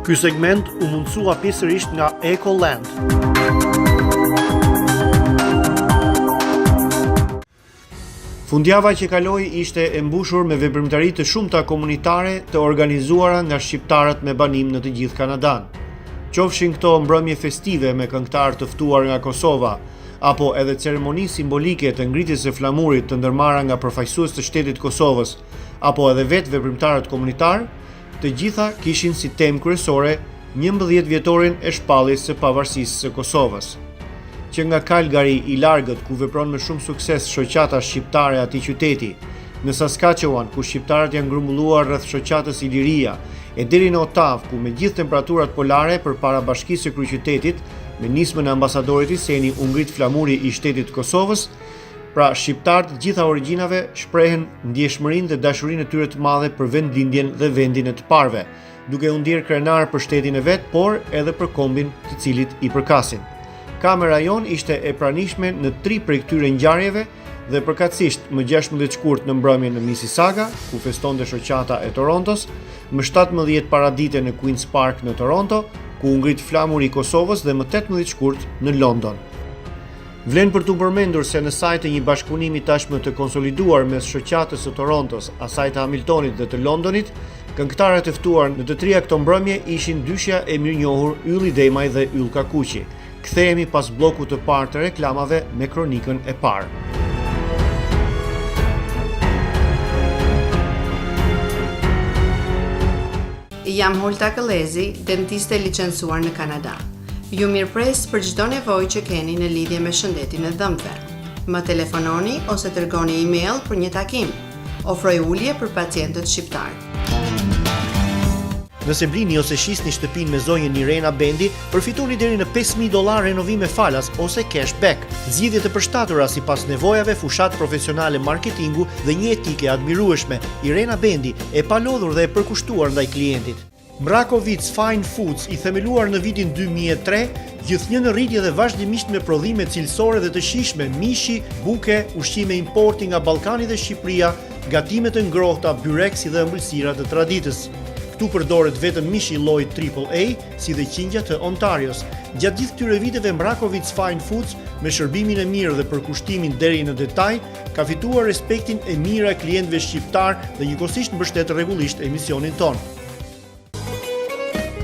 Ky segment u mundsua pjesërisht nga Ecoland. Fundjava që kaloi ishte e mbushur me veprimtari të shumta komunitare të organizuara nga shqiptarët me banim në të gjithë Kanadan. Qofshin këto mbrëmje festive me këngëtar të ftuar nga Kosova, apo edhe ceremoni simbolike të ngritjes së flamurit të ndërmarra nga përfaqësues të shtetit Kosovës, apo edhe vetë veprimtarët komunitar, të gjitha kishin si temë kryesore 11 vjetorin e shpalljes së pavarësisë së Kosovës. Që nga Calgary i largët, ku vepron me shumë sukses shoqata shqiptare atij qyteti, në Saskatchewan, ku shqiptarët janë grumbulluar rreth shoqatës Iliria, e deri në Ottawa, ku me gjithë temperaturat polare përpara bashkisë së kryeqytetit, me nismën e ambasadorit i Seni u ngrit flamuri i shtetit Kosovës. Pra, shqiptarët të gjitha origjinave shprehen ndjeshmërinë dhe dashurinë e tyre të madhe për vendlindjen dhe vendin e të parëve, duke u ndier krenar për shtetin e vet, por edhe për kombin të cilit i përkasin. Kamera jon ishte e pranishme në 3 prej këtyre ngjarjeve dhe përkatësisht më 16 shkurt në mbrëmjen në Mississauga, ku festonte shoqata e Torontos, më 17 paradite në Queen's Park në Toronto, ku u ngrit flamuri i Kosovës dhe më 18 shkurt në London. Vlen për të përmendur se në sajtë një bashkëpunimi tashmë të konsoliduar mes shoqatës së Torontos, asaj të Hamiltonit dhe të Londonit, këngëtarët e ftuar në të trija këto mbrëmje ishin dyshja e mirënjohur Ylli Demaj dhe Yll Kakuqi. Kthehemi pas bllokut të parë të reklamave me kronikën e parë. Jam Holta Këllezi, dentiste licencuar në Kanada. Ju mirëpres për çdo nevojë që keni në lidhje me shëndetin e dhëmbëve. Më telefononi ose dërgoni email për një takim. Ofroj ulje për pacientët shqiptar. Nëse blini ose shisni shtëpinë me zonjën Irena Bendi, përfitoni deri në $5,000 renovime falas ose cashback. Zgjidhje të përshtatura sipas nevojave, fushat profesionale marketingu dhe një etike admirueshme. Irena Bendi e palodhur dhe e përkushtuar ndaj klientit. Mrakovic's Fine Foods, i themeluar në vitin 2003, gjithnjë në rritje dhe vazhdimisht me prodhime cilësore dhe të shijshme, mishi, buke, ushqime importi nga Ballkani dhe Shqipëria, gatime të ngrohta, byreksi dhe ëmbëlsira të traditës. Këtu përdoret vetëm mishi lloj AAA, si dhe qindja të Ontarios. Gjatë gjithë këtyre viteve, Mrakovic's Fine Foods, me shërbimin e mirë dhe përkushtimin deri në detaj, ka fituar respektin e mirë e klientëve shqiptar dhe njëkohësisht mbështet rregullisht emisionin ton.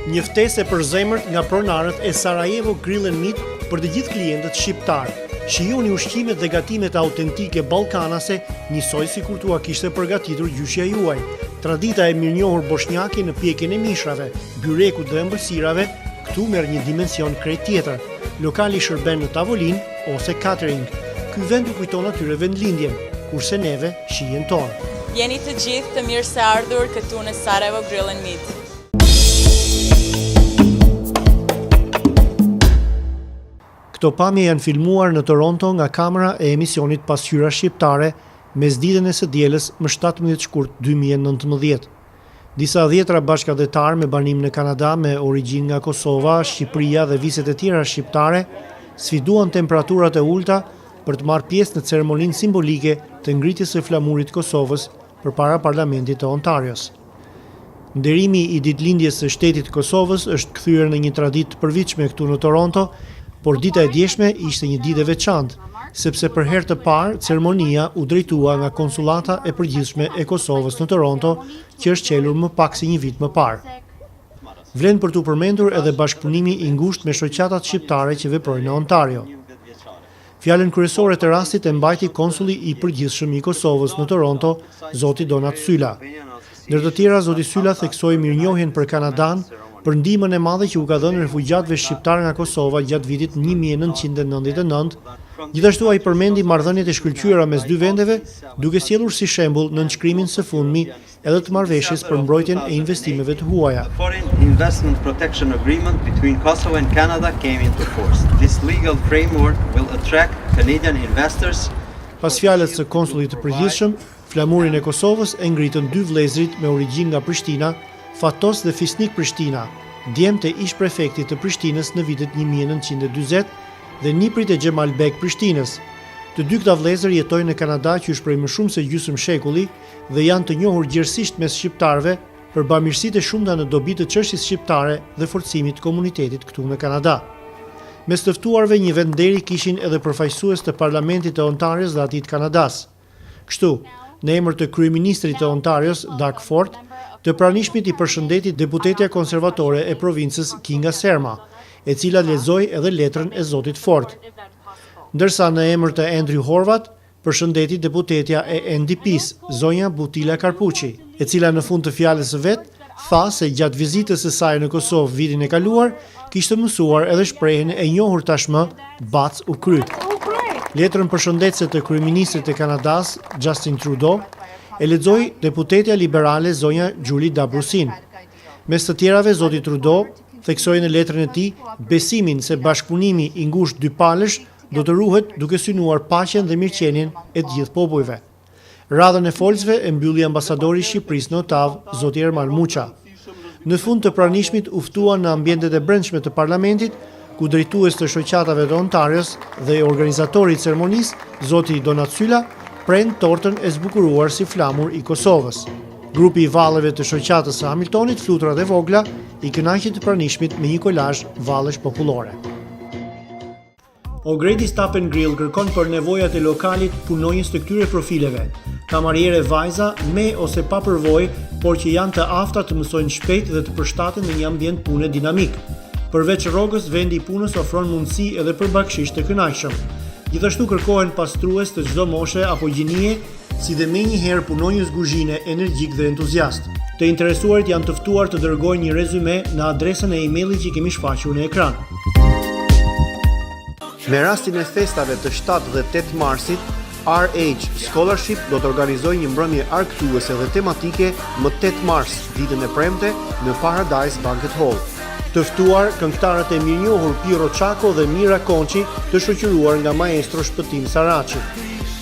Një ftesë për zemërt nga pronarët e Sarajevo Grill & Meat për të gjithë klientët shqiptar. Shijoni ushqimet dhe gatimet autentike ballkanase, njësoj sikur t'ua kishte përgatitur gjyshja juaj. Tradita e mirënjohur boshnjake në pjekjen e mishrave, byrekut dhe ëmbëlsirave, këtu merr një dimension krejt tjetër. Lokali shërben në tavolinë ose catering. Ky vend u kujton atyre vendlindjen, kurse neve shijen tonë. Jeni të gjithë të mirë se ardhur këtu në Sarajevo Grill & Meat. Këto pamje janë filmuar në Toronto nga kamera e emisionit PASQYRA SHQIPTARE mes ditën e së dielës më 17 shkurt 2019. Disa dhjetra bashkëdhetar me banim në Kanada me origjinë nga Kosova, Shqipëria dhe viset e tjera shqiptare sfiduan temperaturat e ulta për të marrë pjesë në ceremoninë simbolike të ngritjes së flamurit të Kosovës përpara parlamentit të Ontarios. Nderimi i ditëlindjes së shtetit të Kosovës është kthyer në një traditë të përvitshme këtu në Toronto, por dita e djeshme ishte një ditë e veçantë, sepse për herë të parë ceremonia u drejtua nga konsulata e përgjithshme e Kosovës në Toronto, që është qelur më pak se një vit më parë. Vlen për t'u përmendur edhe bashkëpunimi i ngushtë me shoqatat shqiptare që veprojnë në Ontario. Fjalën kryesore të rastit e mbajti konsuli i përgjithshëm i Kosovës në Toronto, zoti Donat Sylla. Ndër të tjera, zoti Sylla theksoi mirënjohjen për Kanadan, për ndihmën e madhe që u ka dhënë refugjatëve shqiptar nga Kosova gjatë vitit 1999. Gjithashtu ai përmendi marrëdhëniet e shkëlqyera mes dy vendeve, duke sjellur si shembull në nënshkrimin së fundmi edhe të marrëveshjes për mbrojtjen e investimeve të huaja. Foreign Investment Protection Agreement between Kosovo and Canada came into force. This legal framework will attract Canadian investors. Pas fjalës së konsullit të përgjithshëm, flamurin e Kosovës e ngritën dy vëllezërit me origjinë nga Prishtina, Fatos dhe Fisnik Prishtina, djemtë e ish prefektit të Prishtinës në vitet 1940 dhe niprit e Xhemalbek Prishtinës. Të dy këta vëllezër jetojnë në Kanada qysh prej më shumë se gjysmë shekulli dhe janë të njohur gjerësisht mes shqiptarëve, për bamirësitë e shumta në dobi të çështjes shqiptare dhe forcimit të komunitetit këtu në Kanada. Mes të ftuarve një venderi kishin edhe përfaqësues të parlamentit të Ontarios dhe atij të Kanadas. Kështu, në emër të kryeministrit të Ontarios, Doug Ford, të pranishmit i përshëndeti deputetja konservatore e provincës Kinga Serma, e cila lexoi edhe letrën e zotit Ford. Ndërsa në emër të Andrew Horvat, përshëndeti deputetja e NDP-s, zonja Butila Karpuçi, e cila në fund të fjalës së vet tha se gjatë vizitës së saj në Kosovë vitin e kaluar, kishte mësuar edhe shprehjen e njohur tashmë Bac u kryt. Letrën përshëndetëse të kryeministrit të Kanadas, Justin Trudeau, e lexoi deputetja liberale zonja Julie Dabrusin. Mes të tjerave, zoti Trudeau theksoi në letrën e tij besimin se bashkëpunimi i ngushtë dypalësh do të ruhet duke synuar paqen dhe mirëqenien e të gjithë popujve. Radhën e folësve e mbylli ambasadori i Shqipërisë në Otav, zoti Ermal Muça. Në fund të pranishmit u ftuan në ambientet e brendshme të parlamentit, ku drejtues të shoqatave të Ontarios dhe organizatori i ceremonisë, zoti Donat Sylla, pren tortën e zbukuruar si flamur i Kosovës. Grupi i vallëve të shoqatës së Hamiltonit, flutrat e vogla, i kënaqi të pranishmit me një kolazh vallësh popullore. O'Grady Stop and Grill kërkon për nevojat e lokalit punonjës të këtyre profileve, kamariere vajza me ose pa përvojë, por që janë të afta të mësojnë shpejt dhe të përshtaten në një ambient pune dinamik. Përveç rrogës, vendi i punës ofron mundësi edhe për bakshish të kënaqshëm. Gjithashtu kërkohen pastrues të çdo moshe apo gjinie, si dhe menjëherë punonjës kuzhine energjik dhe entuziast. Të interesuarit janë të ftuar të dërgojnë një rezume në adresën e emailit që kemi shfaqur në ekran. Me rastin e festave të 7 dhe 8 marsit, RH Scholarship do të organizojë një mbrëmje argëtuese dhe tematike më 8 mars, ditën e premte, në Paradise Banquet Hall. Të ftuar këngëtarët e mirënjohur Piro Çako dhe Mira Konçi, të shoqëruar nga maestro Shpëtim Saraçi.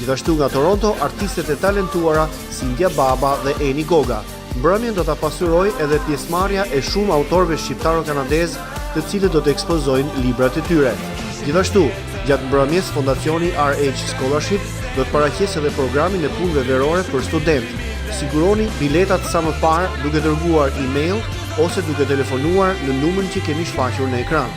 Gjithashtu nga Toronto, artistet e talentuara si India Baba dhe Eni Goga. Mbrëmjen do ta pasqyrojë edhe pjesëmarrja e shumë autorëve shqiptaro-kanadez, të cilët do të ekspozojnë librat e tyre. Gjithashtu, gjatë mbrëmjes, Fondacioni RH Scholarship do të paraqesë edhe programin e punëve verore për studentë. Siguroni biletat sa më parë duke dërguar email ose duke telefonuar në numrin që kemi shfaqur në ekran.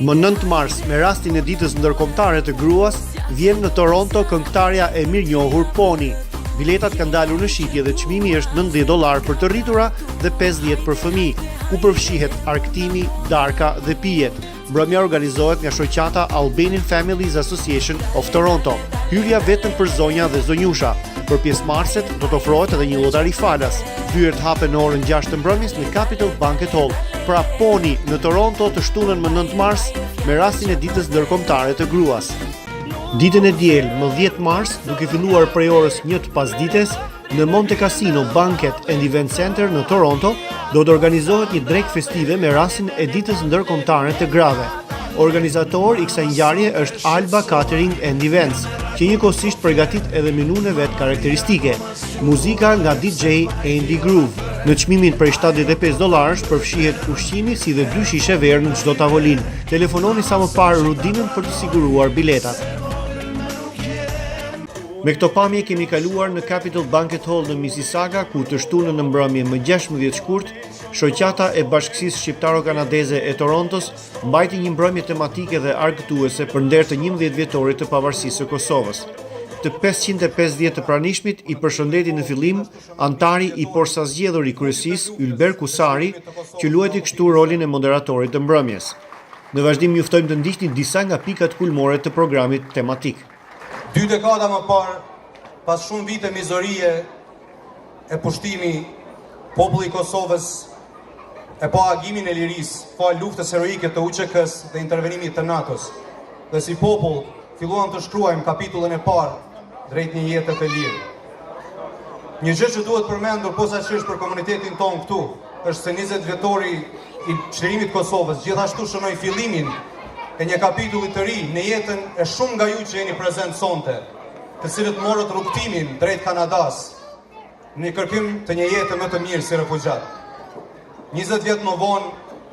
Më 9 mars, me rastin e ditës ndërkombëtare të gruas, vjen në Toronto këngëtarja e mirënjohur Pony. Biletat kanë dalur në shitje dhe çmimi është $90 për të rritura dhe 50 për fëmijë, ku përfshihet argëtimi, darka dhe pijet. Mbrëmja organizohet nga shoqata Albanian Families Association of Toronto. Hyrja vetëm për zonja dhe zonjusha. Për pjesëmarrësit do të ofrohet edhe një llotari falas. Dyert hapen në orën 6 të mbrëmjes në Capitol Banquet Hall. Pra Pony në Toronto të shtunën më 9 mars me rastin e ditës ndërkombëtare të gruas. Ditën e diel, më 10 mars, duke filluar prej orës 1 të pasdites, në Monte Cassino Banquet and Event Center në Toronto, do të organizohet një drekë festive me rastin e ditës ndërkombëtare të grave. Organizator i kësaj ngjarje është Alba Catering and Events, që njëkohësisht përgatit edhe menun e vet karakteristike. Muzika nga DJ Andy Groove. Në çmimin prej $75 përfshihet ushqimi si dhe 2 shishe verë në çdo tavolinë. Telefononi sa më parë Rudinën për të siguruar biletat. Me këto pamje kemi kaluar në Capitol Banquet Hall në Mississauga, ku të shtunën në mbrëmje më 16 shkurt, shoqata e Bashkësisë Shqiptaro-Kanadeze e Torontos mbajti një mbrëmje tematike dhe argëtuese për nder të 11 vjetorit të Pavarësisë së Kosovës. Të 550 të pranishmit i përshëndeti në fillim antari i porsazgjedhur i kryesisë Ylber Kusari, që luajti kështu rolin e moderatorit të mbrëmjes. Në vazhdim ju ftojmë të ndiqni disa nga pikat kulmore të programit tematik. 2 dekada më parë, pas shumë vite mizorie e pushtimi, populli i Kosovës e pa agimin e lirisë, pa luftës heroike të UÇK-s dhe intervenimit të NATO-s. Dhe si popull, filluam të shkruajmë kapitullin e parë drejt një jete të lirë. Një gjë që duhet përmendur posaçërisht për komunitetin tonë këtu, është se 20 vjetori i çlirimit të Kosovës gjithashtu shënoi fillimin e një kapitulli të ri në jetën e shumë nga ju që jeni prezent sonte, të cilët morët rrugtimin drejt Kanadas në kërkim të një jete më të mirë si refugjat. 20 vjet më vonë,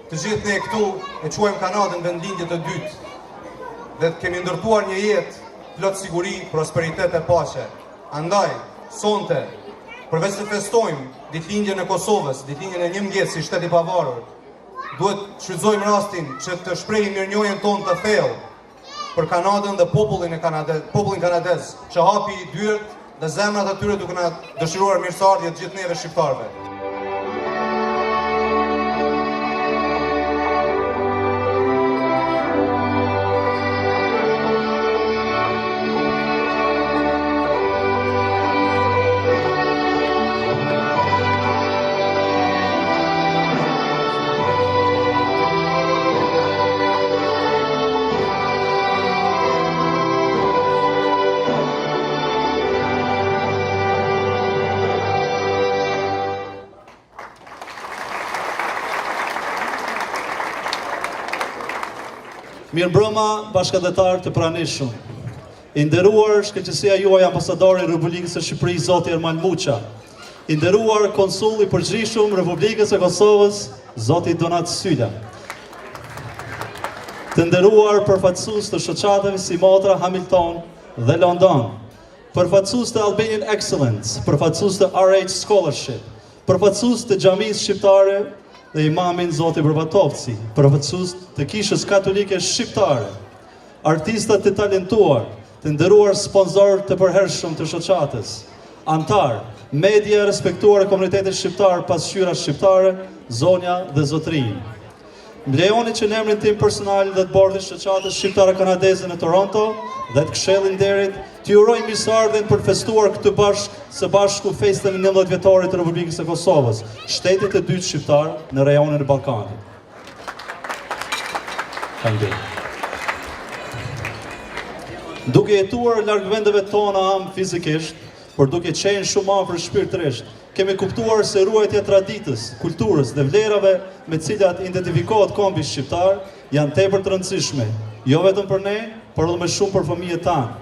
të gjithë ne këtu e quajmë Kanadën vendlindje të dytë dhe kemi ndërtuar një jetë plot siguri, prosperitet e paqe. Andaj, sonte, Përveç se festojmë ditëlindjen e Kosovës, ditëlindjen e 11 si shteti i pavarur, duhet shfrytëzojmë rastin që të shprehim mirënjohjen tonë të thellë për Kanadën dhe popullin kanadez, që hapi dyert dhe zemrat atyre duke na dëshiruar mirëseardhje të gjithë neve shqiptarëve. Mirëmbrëma bashkëdhetar të pranishëm. I nderuar shkëlqësia juaj ambasadori i Republikës së Shqipërisë zoti Erman Muça. I nderuar konsull i përgjithshëm Republikës së Kosovës zoti Donat Syla. Të nderuar përfaqësues të shoqatave si motra Hamilton dhe London, përfaqësues të Albanian Excellence, përfaqësues të RH Scholarship, përfaqësues të Xhamisë Shqiptare dhe imamin zoti Berbatovci, përfaqësues të Kishës Katolike Shqiptare, artistat të talentuar, të nderuar sponsor të përhershëm të shoqatës, antar, media e respektuar e komunitetit shqiptar PASQYRA Shqiptare, zonja dhe zotrinj. Më lejoni që në emrin tim personal dhe të bordit shoqatës shqiptare kanadeze në Toronto dhe të këshillit nderit, t'ju uroj mirëseardhjen për të festuar këtë së bashku festën e 19 vjetorit të Republikës së Kosovës, shtetit të dytë shqiptar në rajonin e Ballkanit. Duke jetuar larg vendeve tona fizikisht, por duke qenë shumë afër shpirtërisht, kemi kuptuar se ruajtja e traditës, kulturës dhe vlerave me të cilat identifikohet kombi shqiptar janë tepër të rëndësishme, jo vetëm për ne, por edhe më shumë për fëmijët tanë.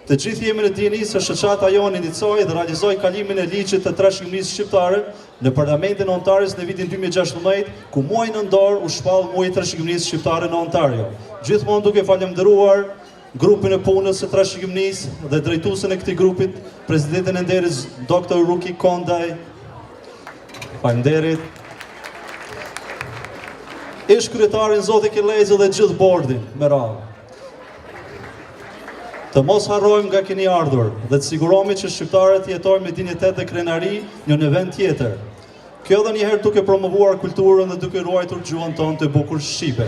Të gjithë jemi në dini se shoqata jonë indicoi dhe realizoi kalimin e ligjit të trashëgimisë shqiptare në Parlamentin e Ontarës në vitin 2016, ku muaji nëntor u shpall muaji i trashëgimisë shqiptare në Ontario. Gjithmonë duke falendëruar grupin e punës së trashëgimisë dhe drejtuesin e këtij grupit, presidentin e nderit Dr. Ruki Kondaj. Faleminderit. Ish kryetarin zoti Kelezi dhe gjithë bordin me radhë. Të mos harrojmë nga keni ardhur dhe të sigurohemi që shqiptarët jetojnë me dinjitet dhe krenari në një vend tjetër. Kjo edhe njëherë duke promovuar kulturën dhe duke ruajtur gjuhën tonë të bukur shqipe.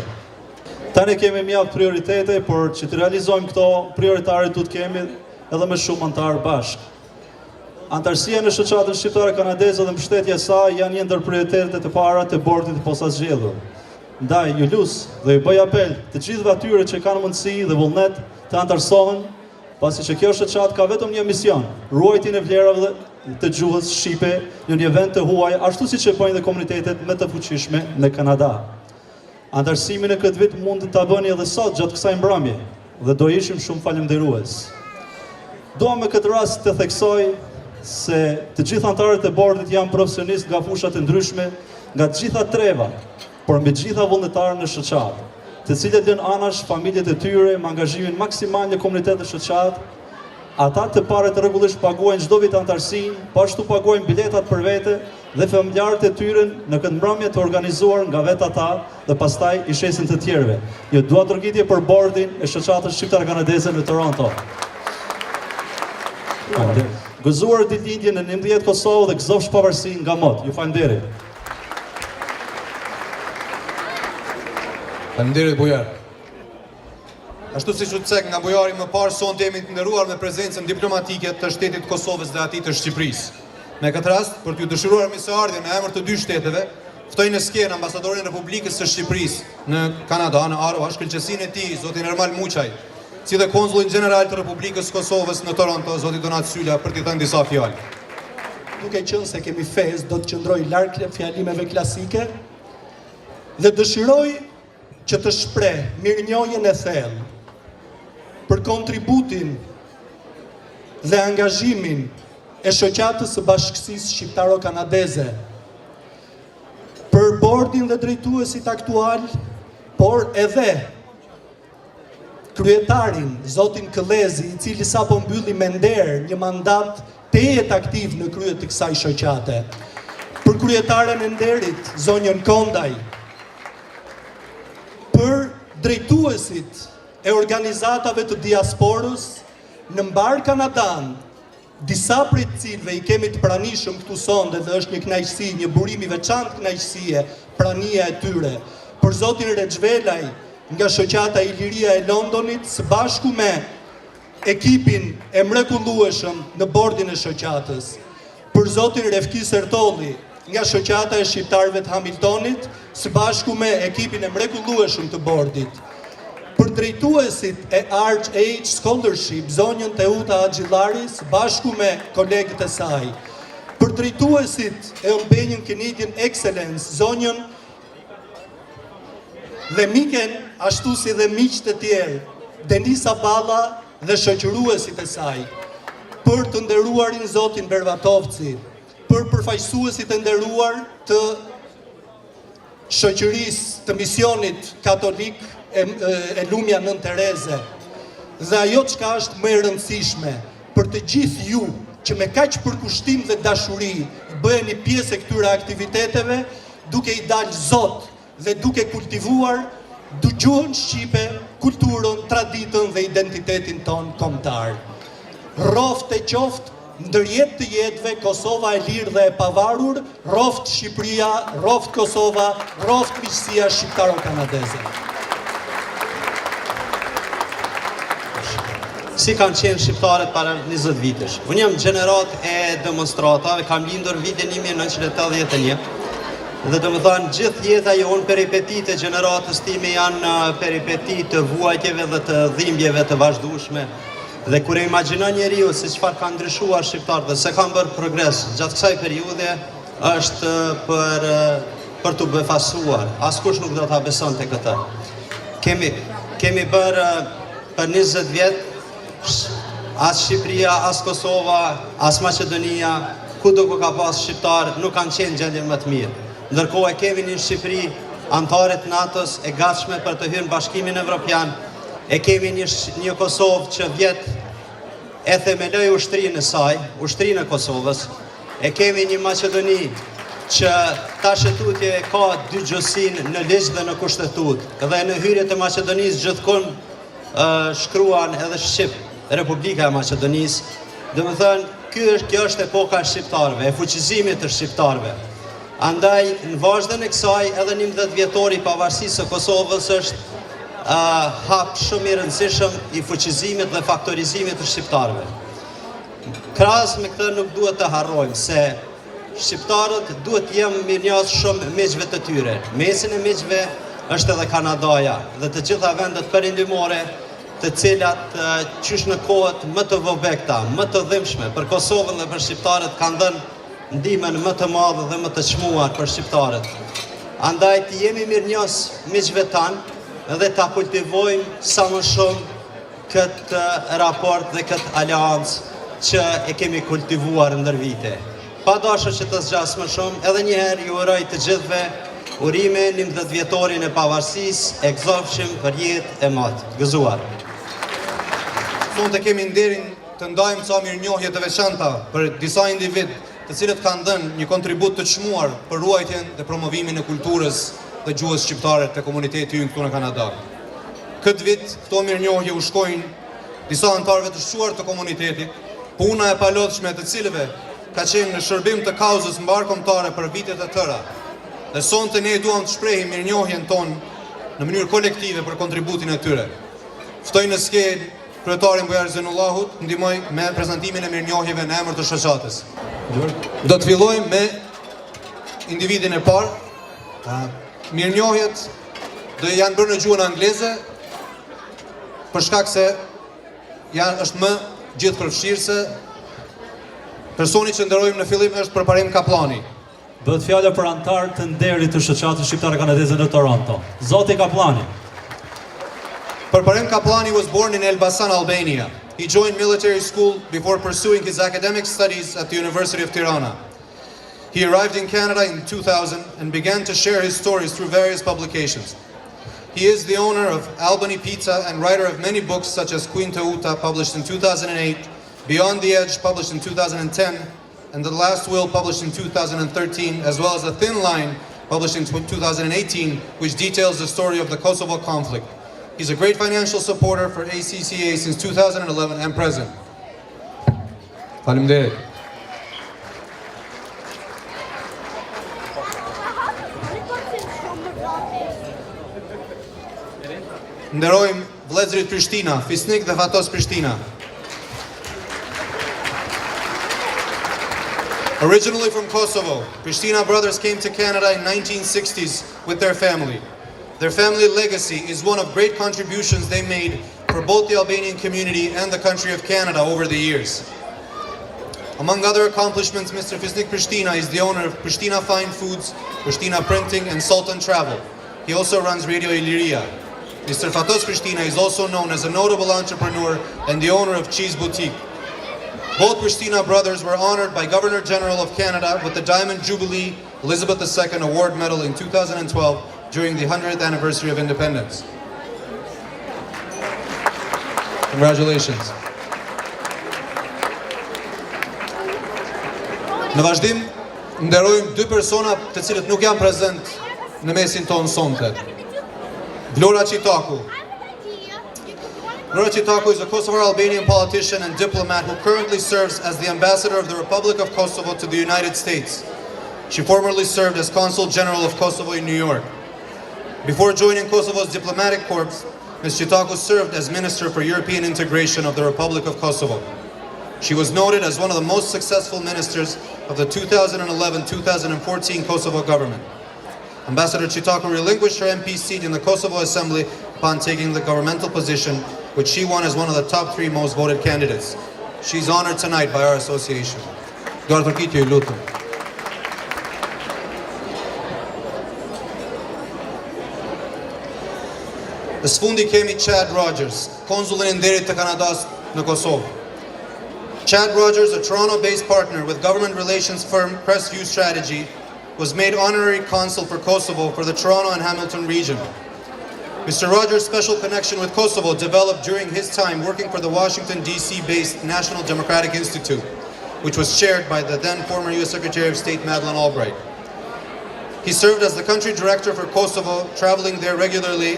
Tani kemi mjaft prioritete, por që të realizojmë këto prioritare duhet kemi edhe me shumë antarë bashkë. Antarësia në shoqatën shqiptare kanadeze dhe mbështetja e saj janë një ndër prioritetet e para të bordit të posaçgjedhur. Ndaj ju lus dhe ju bëj apel të gjithëve atyre që kanë mundësi dhe vullnet të antarësohen, pasi që kjo shoqatë ka vetëm një mision, ruajtjen e vlerave të gjuhës shqipe në një vend të huaj, ashtu siç e bëjnë dhe komunitetet më të fuqishme në Kanada. Antarësimin e këtë vit mund ta bëni edhe sot gjatë kësaj mbrëmje dhe do ishim shumë falënderues. Dua me këtë rast të theksoj se të gjithë antarët e bordit janë profesionistë nga fusha të ndryshme, nga të gjitha trevat, por me gjitha vullnetarë në shoqatë, të cilët lënë anash familjet e tyre me angazhimin maksimal në komunitetet shoqatë. Ata të parët rregullisht paguajnë çdo vit antarësinë, po ashtu paguajnë biletat për vete dhe familjarët e tyre në këtë mbrëmje të organizuar nga vetë ata dhe pastaj i shesin të tjerëve. Ju dua trokitje për bordin e shoqatës shqiptare kanadeze në Toronto. Gëzuar ditëlindjen në 19 Kosovë dhe gëzofsh pavarësinë nga mot. Ju falenderoj. Faleminderit bujar. Ashtu siç u cek nga bujari më parë, sonte jemi të nderuar me prezencën diplomatike të shtetit të Kosovës dhe atij të Shqipërisë. Në këtë rast, për t'ju dëshiruar mirëseardhjen në emër të dy shteteve, ftoj në skenë ambasadorin e Republikës së Shqipërisë në Kanada, në Ottawa, shkëlqësinë e tij, zotin Erman Muçaj, si dhe konsullin gjeneral të Republikës së Kosovës në Toronto, zoti Donat Syla, për t'i thënë disa fjalë. Duke qenë se kemi fest, do të qëndroj larg fjalimeve klasike dhe dëshiroj që të shpreh mirënjohjen e thellë për kontributin dhe angazhimin e shoqatës së Bashkisë Shqiptaro-Kanadeze, për bordin dhe drejtuesit aktual, por edhe kryetarin, zotin Kelezi, i cili sapo mbylli me nder një mandat tejet aktiv në krye të kësaj shoqate. Për kryetaren e nderit, zonjën Kondaj, për drejtuesit e organizatave të diasporës në mbar Kanadan, disa prej cilëve i kemi të pranishëm këtu sonde dhe është një kënaqësi, një burim i veçantë kënaqësie, prania e tyre. Për zotin Rexhvelaj nga shoqata Iliria e Londonit, së bashku me ekipin e mrekullueshëm në bordin e shoqatës. Për zotin Refki Sertolli nga shoqata e shqiptarëve të Hamiltonit, së bashku me ekipin e mrekullueshëm të bordit. Për drejtuesit e Arch Age Scholarship, zonjën Teuta Axhillari, së bashku me kolegët e saj. Për drejtuesit e Albanian Canadian Excellence, zonjën dhe miken, ashtu si dhe miqtë e tjerë, Denisa Balla dhe shoqëruesit e saj. Për të nderuarin zotin Bervatovci, për përfaqësuesit e nderuar të shoqërisë të misionit katolik e Lumja Nën Tereze. Dhe ajo çka është më e rëndësishme për të gjithë ju që me kaq përkushtim dhe dashuri bëheni pjesë e këtyre aktiviteteve, duke i dalë Zot dhe duke kultivuar gjuhën shqipe, kulturën, traditën dhe identitetin ton kombëtar. Roft e qoftë ndërjet të jetëve Kosova e lirë dhe e pavarur, roft Shqipëria, roft Kosova, roft miqësia shqiptaro-kanadeze. Si kanë qenë shqiptarët para 20 vitesh. Unë jam gjenerat e demonstratave, kam lindur vitin 1981, dhe do më thënë gjithë jeta jonë peripetit e gjeneratës time janë peripetit të vuajtjeve dhe të dhimbjeve të vazhdueshme. Dhe kur e imagjinon njeriu se çfarë ka ndryshuar shqiptarët dhe se kanë bërë progres gjatë kësaj periudhe, është për të befasuar. Askush nuk do ta besonte këtë. Kemi bërë për 20 vjet, as Shqipëria, as Kosova, as Maqedonia, kudo ku ka pas shqiptar, nuk kanë qenë gjendje më të mirë. Ndërkohë e kemi një Shqipëri antare të NATO-s e gatshme për të hyrë në Bashkimin Evropian. E kemi një Kosovë që vjet e themeloi ushtrinë e saj, ushtrinë e Kosovës. E kemi një Maqedoni që tash tutje ka dygjosin në ligj dhe në kushtetut. Dhe në hyrjet e Maqedonisë gjithkund shkruan edhe Shqip, Republika e Maqedonisë. Domethënë, kjo është epoka e shqiptarëve, e fuqizimit të shqiptarëve. Andaj, në vazhdën e kësaj, edhe 11 vjetori Pavarësisë së Kosovës është hap shumë i rëndësishëm i fuqizimit dhe faktorizimit të shqiptarëve. Krahas me këtë nuk duhet të harrojmë se shqiptarët duhet të jenë mirënjohës shumë miqve të tyre. Mesin e miqve është edhe Kanadaja dhe të gjitha vendet perëndimore, të cilat qysh në kohët më të vobekta, më të dhimbshme për Kosovën dhe për shqiptarët kanë dhënë ndihmën më të madhe dhe më të çmuar për shqiptarët. Andaj të jemi mirënjohës miqve tanë dhe ta kultivojmë sa më shumë këtë raport dhe këtë aleancë që e kemi kultivuar ndër vite. Pa dashur që të zgjas më shumë, edhe një herë ju uroj të gjithëve urime 11 vjetorin e Pavarësisë, e gëzofshim për jetë e matë. Gëzuar. Sonte kemi nderin të ndajmë ca mirënjohje të veçanta për disa individ të cilët kanë dhënë një kontribut të çmuar për ruajtjen dhe promovimin e kulturës dhe gjuhës shqiptare të komuniteti ynë këtu në Kanada. Këtë vit, këto mirënjohje u shkojnë disa anëtarëve të shquar të komunitetit, puna e palodhshme të cilëve ka qenë në shërbim të kauzës mbarkombëtare për vitet e tëra. Dhe sonte ne duam të shprehim mirënjohjen tonë në mënyrë kolektive për kontributin e tyre. Ftoj në skenë kryetarin Bujar Zenullahut të ndihmoj me prezantimin e mirënjohjeve në emër të shoqatës. Do të fillojmë me individin e parë. Mirënjohjet do janë bërë në gjuhën angleze për shkak se është më gjithëpërfshirëse. Personi që nderojmë në fillim është Përparim Kaplani. Bëhet fjala për antar të nderit të shoqatës shqiptare kanadeze në Toronto. Zoti Kaplani. Përparim Kaplani was born in Elbasan, Albania. He joined military school before pursuing his academic studies at the University of Tirana. He arrived in Canada in 2000 and began to share his stories through various publications. He is the owner of Albany Pizza and writer of many books such as Queen Teuta, published in 2008, Beyond the Edge, published in 2010, and The Last Will, published in 2013, as well as A Thin Line, published in 2018, which details the story of the Kosovo conflict. He's a great financial supporter for ACCA since 2011 and present. Faleminderit. Nderojmë vëllezërit Prishtina, Fisnik dhe Fatos Prishtina. Originally from Kosovo, Prishtina brothers came to Canada in 1960s with their family. Their family legacy is one of great contributions they made for both the Albanian community and the country of Canada over the years. Among other accomplishments, Mr. Fisnik Prishtina is the owner of Prishtina Fine Foods, Prishtina Printing, and Sultan Travel. He also runs Radio Iliria. Mr. Fatos Prishtina is also known as a notable entrepreneur and the owner of Cheese Boutique. Both Prishtina brothers were honored by Governor General of Canada with the Diamond Jubilee Elizabeth II Award Medal in 2012 during the 100th anniversary of independence. Congratulations. Në vazhdim, nderojmë dy persona të cilët nuk janë prezent në mesin tonë sonte. Vlora Qitaku. Vlora Qitaku is a Kosovo-Albanian politician and diplomat who currently serves as the ambassador of the Republic of Kosovo to the United States. She formerly served as Consul General of Kosovo in New York. Before joining Kosovo's diplomatic corps, Ms. Qitaku served as Minister for European Integration of the Republic of Kosovo. She was noted as one of the most successful ministers of the 2011-2014 Kosovo government. Ambassador Qitaku relinquished her MP seat in the Kosovo Assembly upon taking the governmental position, which she won as one of the top 3 most voted candidates. She's honored tonight by our association. Duar përkitje ju lutem. Në sfundi kemi Chad Rogers, konsulin e nderit të Kanadas në Kosovë. Chad Rogers, a Toronto-based partner with government relations firm Crestview Strategy, was made honorary consul for Kosovo for the Toronto and Hamilton region. Mr. Rogers' special connection with Kosovo developed during his time working for the Washington, D.C.-based National Democratic Institute, which was chaired by the then former U.S. Secretary of State Madeleine Albright. He served as the country director for Kosovo, traveling there regularly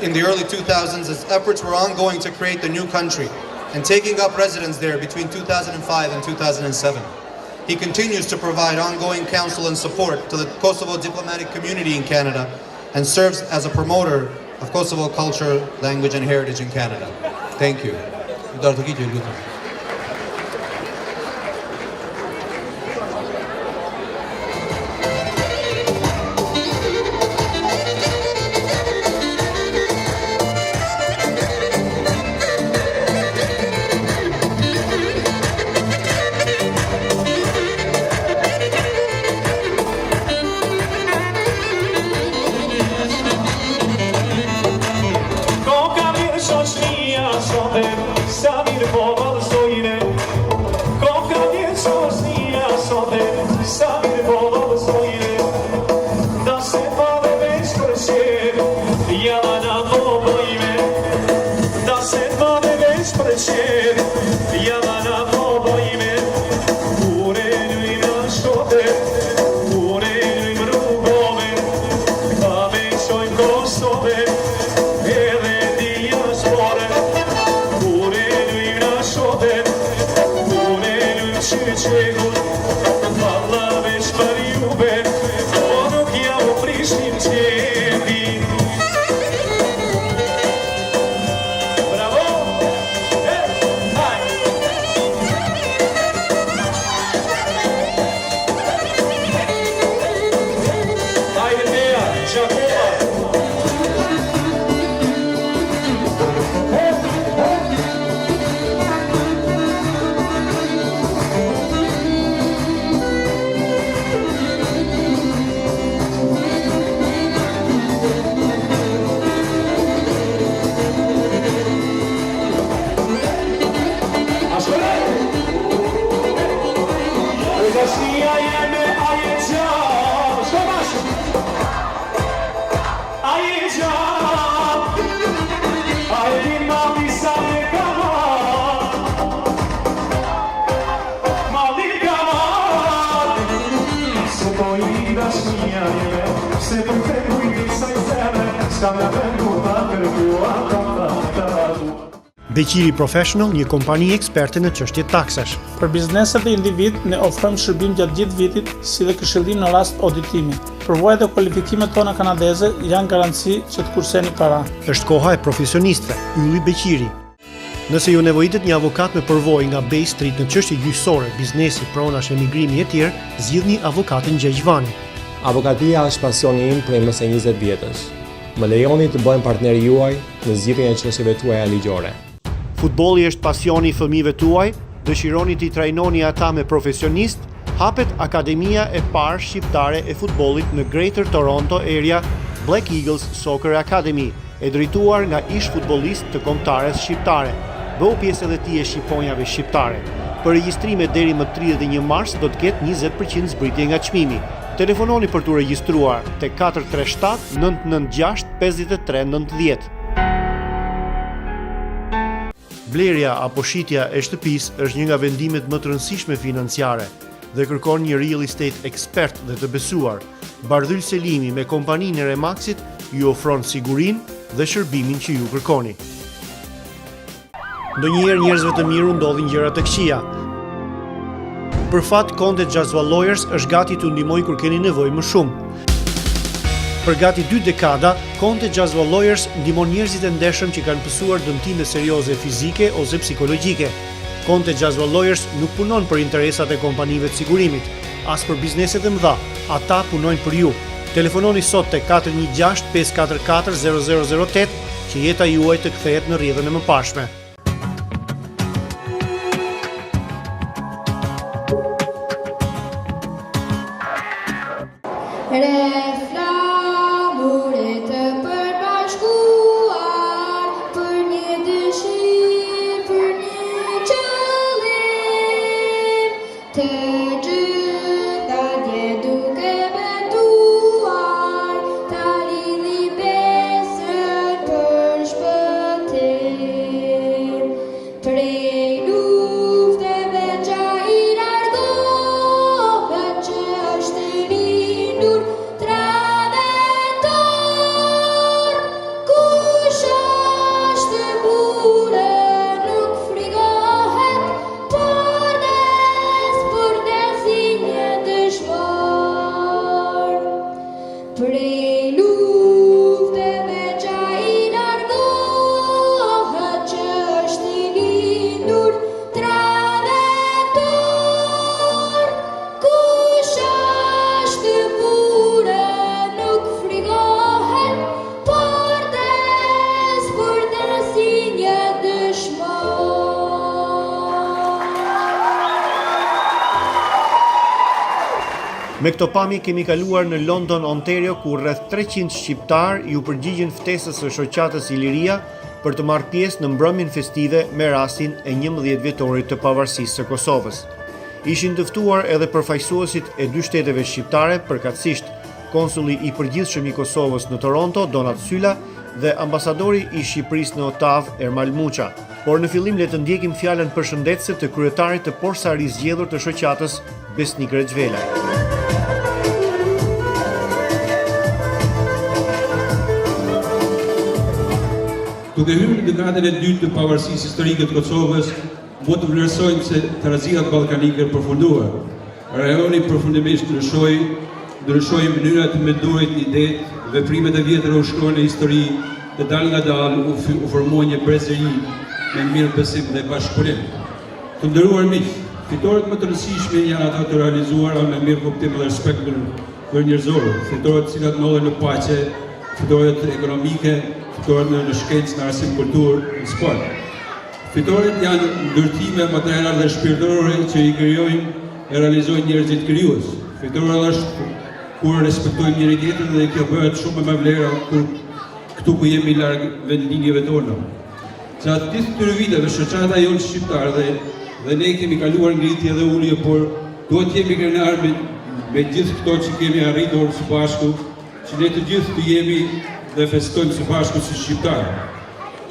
in the early 2000s as efforts were ongoing to create the new country, and taking up residence there between 2005 and 2007. He continues to provide ongoing counsel and support to the Kosovo diplomatic community in Canada and serves as a promoter of Kosovo culture, language, and heritage in Canada. Thank you. Beqiri Professional, një kompani eksperte në çështje taksash. Për bizneset e individ, ne ofrojmë shërbim gjatë gjithë vitit, si dhe këshillim në rast auditimi. Përvojat e kualifikimet tona kanadeze janë garanci që të kurseni para. Është koha e profesionistëve, ylli Beqiri. Nëse ju nevojitet një avokat me përvojë nga Bay Street në çështje gjyqësore, biznesi, pronash, emigrimi e tjerë, zgjidhni avokatin Gjegjvani. Avokatia është pasioni im prej më së 20 vjetësh. Më lejoni të bëhem partneri juaj në zgjidhjen e çështjeve tuaja ligjore. Futbolli është pasioni i fëmijëve tuaj, dëshironi t'i trajnoni ata me profesionist, hapet Akademia e parë shqiptare e futbollit në Greater Toronto Area, Black Eagles Soccer Academy, e drejtuar nga ish futbollist të kombëtares shqiptare. Bëu pjesë edhe ti e shqiponjave shqiptare. Për regjistrime deri më 31 mars do të ketë 20% zbritje nga çmimi. Telefononi për t'u regjistruar te 437 996 53 90. Blerja apo shitja e shtëpisë është një nga vendimet më të rëndësishme financiare dhe kërkon një real estate ekspert dhe të besuar. Bardhyl Selimi me kompaninë e Remaxit ju ofron sigurinë dhe shërbimin që ju kërkoni. Ndonjëherë njerëzve të mirë ndodhin gjëra të këqija. Për fat, Konte Jazwa Lawyers është gati t'ju ndihmojë kur keni nevojë më shumë. Për gati 2 dekada, Konte Jazwa Lawyers ndihmon njerëzit e ndeshëm që kanë pësuar dëmtime serioze fizike ose psikologjike. Konte Jazwa Lawyers nuk punon për interesat e kompanive të sigurimit, as për bizneset e mëdha, ata punojnë për ju. Telefononi sot te 416 544 0008 që jeta juaj të kthehet në rrjedhën e mëparshme. Me këto pamje kemi kaluar në London, Ontario, ku rreth 300 shqiptar ju përgjigjen ftesës së shoqatës Iliria për të marrë pjesë në mbrëmjen festive me rastin e 11 vjetorit të Pavarësisë së Kosovës. Ishin të ftuar edhe përfaqësuesit e 2 shteteve shqiptare, përkatësisht konsuli i përgjithshëm i Kosovës në Toronto, Donat Sylla, dhe ambasadori i Shqipërisë në Ottav, Ermal Muça. Por në fillim le të ndjekim fjalën përshëndetëse të kryetarit të porsëri zgjedhur të shoqatës, Besnik Rexhvela. Duke hyrë në dekadën e dytë të pavarësisë historike të Kosovës, mund të vlerësojmë se tradhtirat ballkanike përfunduan. Rajoni përfundimisht ndryshoi mënyrat me durit një det, veprimet e vjetra u shkruan në histori, dhe dal nga dal u formoi një brezëri me mirëbesim dhe bashkëpunim. Të nderuar miq, fitoret më të rëndësishme janë ata të realizuara me mirë kuptim dhe respekt për njerëzorët, fitoret të cilat ndodhen në paqe, fitoret ekonomike, fitoret në shkencë, në arsim, kulturë, në sport. Fitoret janë ndërtime materiale dhe shpirtërore që i krijojnë e realizojnë njerëzit krijues. Fitoret është kur respektojmë njëri tjetrin dhe kjo bëhet shumë më vlera kur këtu ku jemi larg vendlinjeve tona. Gjatë gjithë këtyre viteve shoqata jonë shqiptare dhe ne kemi kaluar ngritje dhe ulje, por duhet jemi krenar me gjithë këto që kemi arritur së bashku, që ne të gjithë të jemi dhe festojmë së bashku si shqiptarë.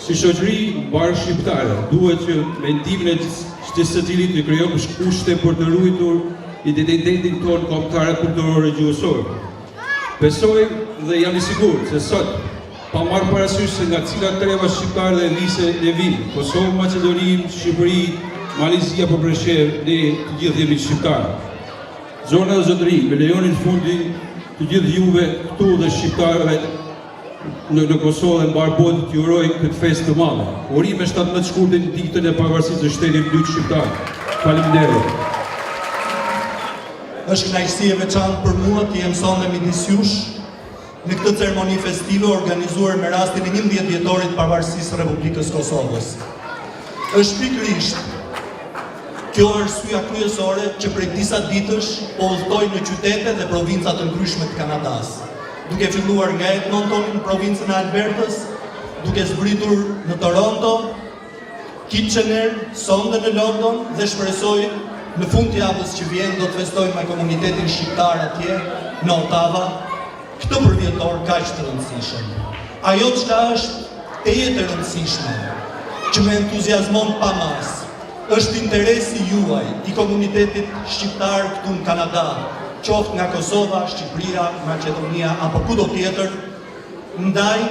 Si shoqëri mbar shqiptare, duhet që me ndihmën e çdo secili të krijojmë kushte për të ruajtur identitetin tonë kombëtar kulturor e gjuhësor. Besoj dhe jam i sigurt se sot pa marrë parasysh se nga cilat treva shqiptare dhe lise ne vinë, Kosovë, Maqedoni, Shqipëri, Malizia për Preshevë, ne të gjithë jemi shqiptarë. Zona dhe zotëri, me lejonin fundi të gjithë juve këtu dhe shqiptarëve në Kosovë dhe mbar botën t'ju uroj këtë festë të madhe. Urime 17 shkurtin ditën e pavarësisë së shtetit dytë shqiptar. Faleminderit. Është kënaqësi e veçantë për mua të jem sonde midis jush në këtë ceremoni festive organizuar me rastin e 11 vjetorit të Pavarësisë së Republikës Kosovës. Është pikërisht kjo arsyeja kryesore që prej disa ditësh po udhtoj në qytete dhe provinca të ndryshme të Kanadas, duke filluar nga Edmonton në provincën e Albertës, duke zbritur në Toronto, Kitchener, sonde në London dhe shpresoj në fund të javës që vjen do të festojmë me komunitetin shqiptar atje në Ottawa, këtë përvjetor kaq të rëndësishëm. Ajo çka është e rëndësishme, që më entuziazmon pa mas, është interesi juaj i komunitetit shqiptar këtu në Kanada, qoftë nga Kosova, Shqipëria, Maqedonia apo kudo tjetër, ndaj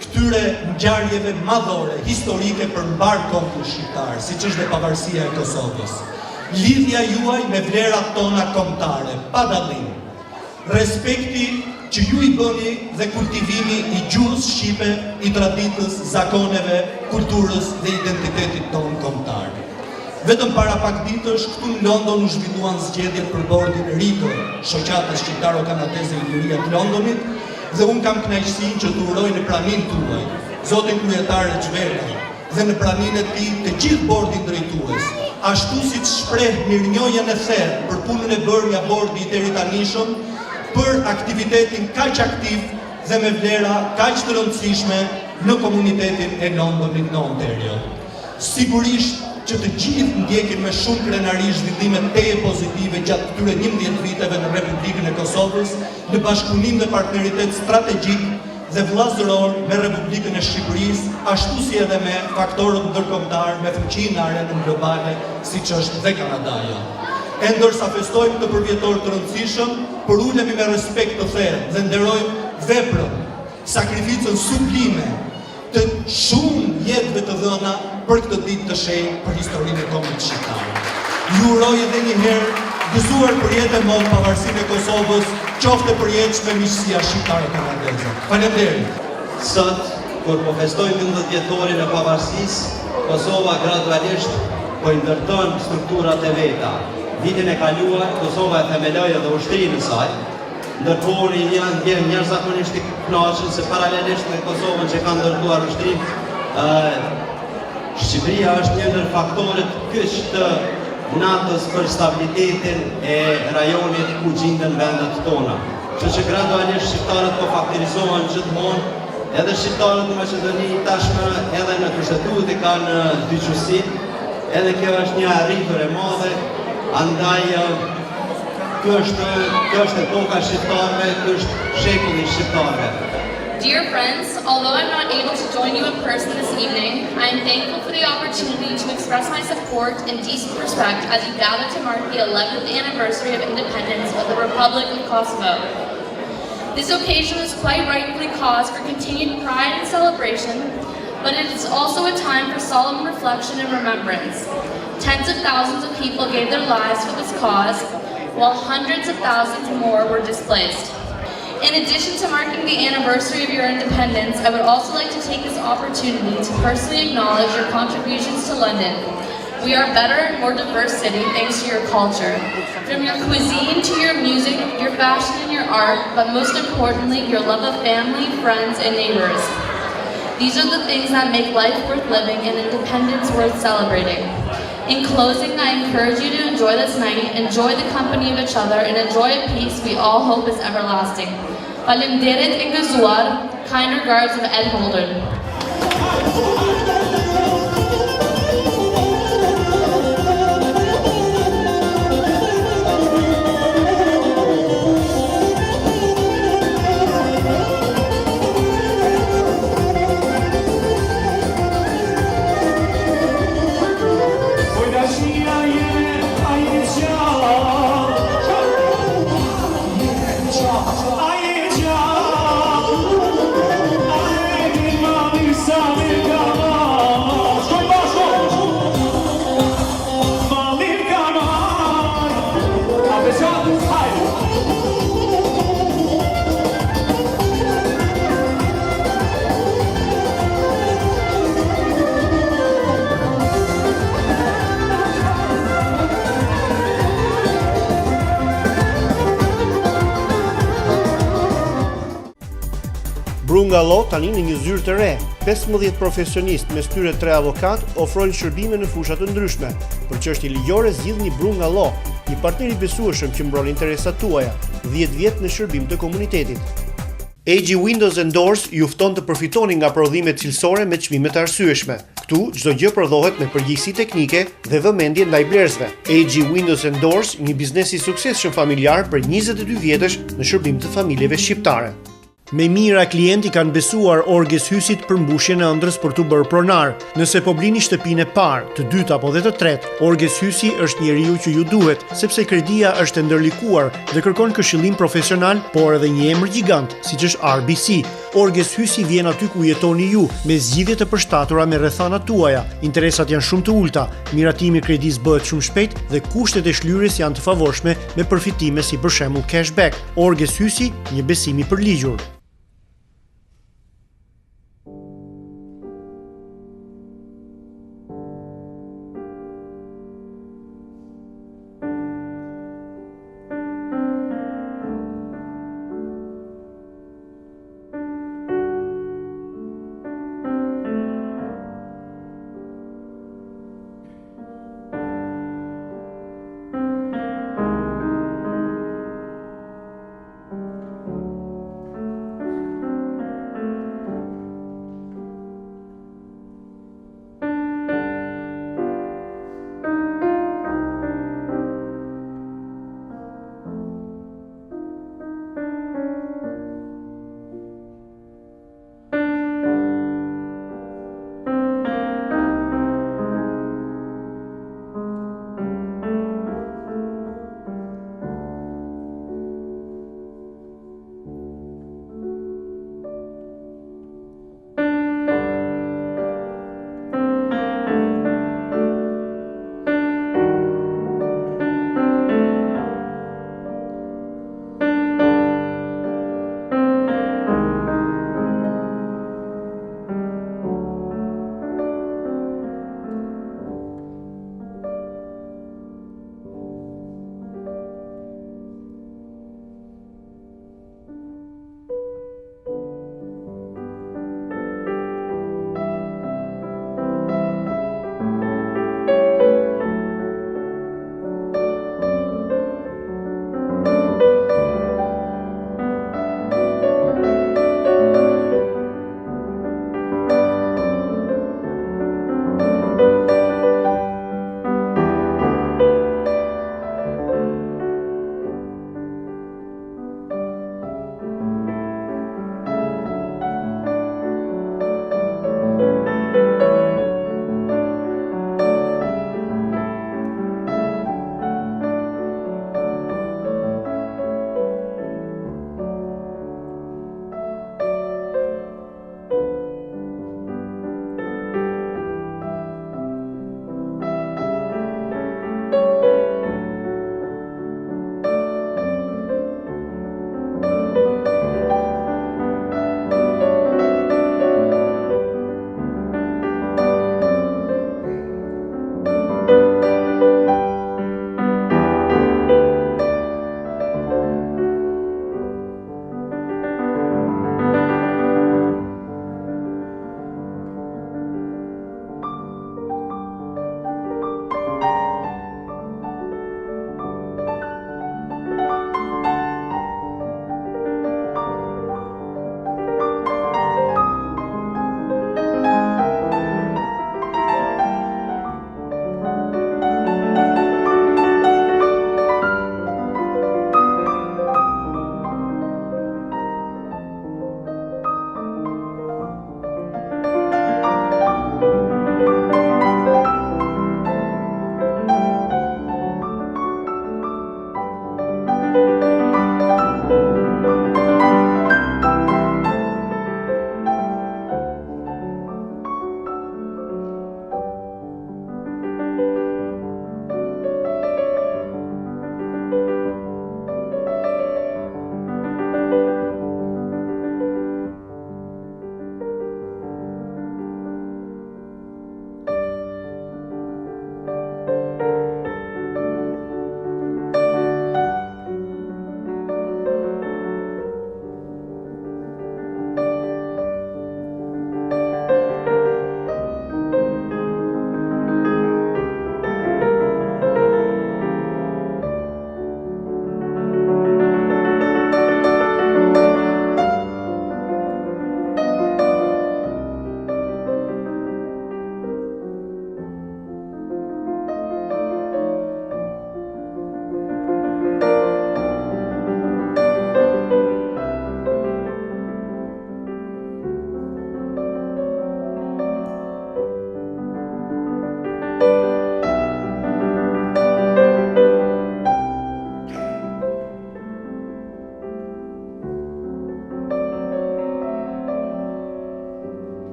këtyre ngjarjeve madhore, historike për mbar kombin shqiptar, siç është dhe pavarësia e Kosovës. Lidhja juaj me vlerat tona kombëtare, pa dallim. Respekti që ju i bëni dhe kultivimi i gjuhës shqipe, i traditës, zakoneve, kulturës dhe identitetit tonë kombëtar. Vetëm para pak ditësh, këtu në London u zhvilluan zgjedhjet për bordin e ri të shoqatës shqiptaro-kanadeze Iliria të Londonit dhe unë kam kënaqësinë që të uroj në praninë tuaj, zotin kryetar Xhvela, dhe në praninë e tij të gjithë bordin drejtues, ashtu siç shpreh mirënjohjen e thellë për punën e bërë nga bordi i deritanishëm, për aktivitetin kaq aktiv dhe me vlera kaq të rëndësishme në komunitetin e Londonit në Ontario. Sigurisht që të gjithë ndjekin me shumë krenari zhvillimet teje pozitive gjatë këtyre 11 viteve në Republikën e Kosovës, në bashkëpunim dhe partneritet strategjik dhe vllazëror me Republikën e Shqipërisë, ashtu si edhe me faktorët ndërkombëtar me fuqi në arenën globale, siç është dhe Kanadaja. E ndërsa festojmë të përvjetor të rëndësishëm, përulemi me respekt të thellë dhe nderojmë veprën, sakrificën sublime të shumë jetëve të dhëna për këtë ditë të shenjtë për historinë e kombit shqiptar. Ju uroj edhe një herë gëzuar për jetë e modë pavarësinë e Kosovës, qoftë për jetës me miqësia shqiptare-kanadeze. Faleminderit. Sot, kur po festojmë 11 vjetorin e pavarësisë, Kosova gradualisht po i ndërton strukturat e veta. Vitin e kaluar, Kosova e themeloi edhe ushtrinë e saj, ndërkohë janë njerëzakonisht i kënaqur se paralelisht me Kosovën që ka ndërtuar ushtrinë, Shqipëria është një ndër faktorët kyç të natës për stabilitetin e rajonit ku gjenden vendet tona. Kështu që gradualisht shqiptarët po faktirizohen gjithmonë, edhe shqiptarët në Maqedoni tashmë edhe në kushtetutë i kanë dyqësi, edhe kjo është një arritër e madhe, andaj kjo është epoka shqiptarëve, kjo është shekulli shqiptarëve. Dear friends, although I'm not able to join you in person this evening, I am thankful for the opportunity to express my support and decent respect as you gather to mark the 11th anniversary of independence of the Republic of Kosovo. This occasion is quite rightfully cause for continued pride and celebration, but it is also a time for solemn reflection and remembrance. Tens of thousands of people gave their lives for this cause, while hundreds of thousands more were displaced. In addition to marking the anniversary of your independence, I would also like to take this opportunity to personally acknowledge your contributions to London. We are a better and more diverse city thanks to your culture. From your cuisine to your music, your fashion and your art, but most importantly, your love of family, friends, and neighbors. These are the things that make life worth living and independence worth celebrating. In closing, I encourage you to enjoy this night, enjoy the company of each other, and enjoy a peace we all hope is everlasting. Faleminderit e gëzuar, kind regards of Ed Holden. Ai Brungallo tani në një zyrë të re. 15 profesionistë, mes tyre 3 avokat, ofrojnë shërbime në fusha të ndryshme. Për çështje ligjore zgjidhni Brungallo, një partner i besueshëm që mbron interesat tuaja, 10 vjet në shërbim të komunitetit. AG Windows & Doors ju fton të përfitoni nga prodhimet cilësore me çmime të arsyeshme. Ktu çdo gjë prodhohet me përgjegjësi teknike dhe vëmendje ndaj blerësve. AG Windows & Doors, një biznes i suksesshëm familjar për 22 vjetësh në shërbim të familjeve shqiptare. Me mira klienti kanë besuar Orges Hysit për mbushjen e ëndrës për t'u bërë pronar. Nëse po blini shtëpinë e parë, të dytë apo dhe të tretë, Orges Hysi është njeriu që ju duhet, sepse kredia është e ndërlikuar dhe kërkon këshillim profesional, por edhe një emër gjigant, siç është RBC. Orges Hysi vjen aty ku jetoni ju, me zgjidhje të përshtatura me rrethanat tuaja. Interesat janë shumë të ulta, miratimi i kredisë bëhet shumë shpejt dhe kushtet e shlyrjes janë të favorshme me përfitime si për shembull cashback. Orges Hysi, një besim i përligjur.